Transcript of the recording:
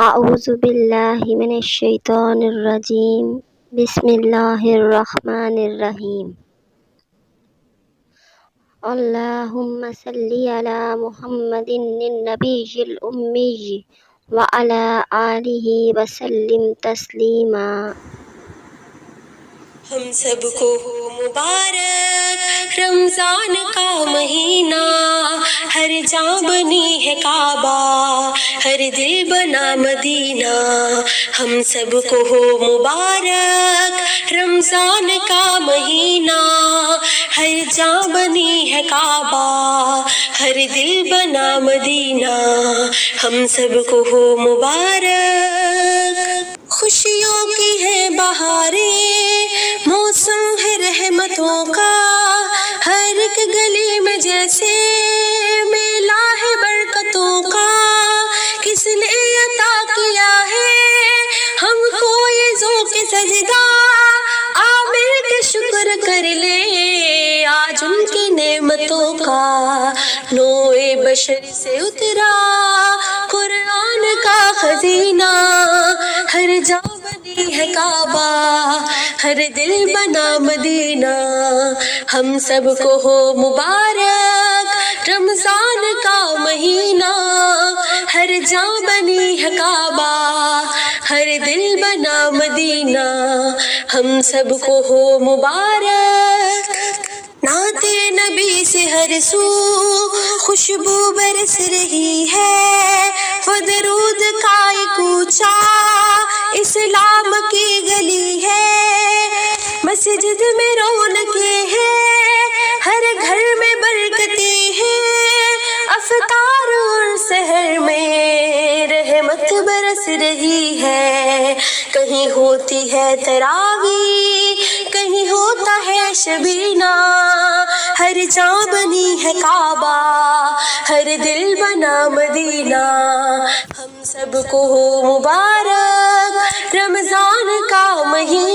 اعوذ باللہ من الشیطان الرجیم بسم اللہ الرحمن الرحیم اللہم صلی علی محمد النبی الأمی وعلی آلہ وسلم تسلیما۔ ہم سب کو ہو مبارک رمضان کا مہینہ، ہر جاں بنی ہے کعبہ، ہر دل بنا مدینہ۔ ہم سب کو ہو مبارک رمضان کا مہینہ، ہر جاں بنی ہے کعبہ، ہر دل بنا مدینہ۔ ہم سب کو ہو مبارک، خوشیوں کی ہے بہاریں، موسم ہے رحمتوں کا، ہر ایک گلی میں جیسے میلہ ہے برکتوں کا۔ کس نے عطا کیا ہے ہم کو یہ ذوق سجدہ، آ مل کے شکر کر لے آج ان کی نعمتوں کا۔ نوع بشر سے اترا قرآن کا خزینہ، ہر جاں بنی ہے کعبہ، ہر دل بنا مدینہ۔ ہم سب کو ہو مبارک رمضان کا مہینہ، ہر جاں بنی ہے کعبہ، ہر دل بنا مدینہ۔ ہم سب کو ہو مبارک، نعت نبی سے ہر سو خوشبو برس رہی ہے، وہ درود کا ایک کوچہ اسلام کی گلی ہے۔ مسجد میں رونقیں ہیں، ہر گھر میں برکتیں ہیں، افطار اور سحر میں رحمت برس رہی ہے۔ کہیں ہوتی ہے تراویح، کہیں ہوتا ہے شبینہ، ہر جاں بنی ہے کعبہ، ہر دل بنا مدینہ۔ ہم سب کو ہو مبارک رمضان کا مہینہ،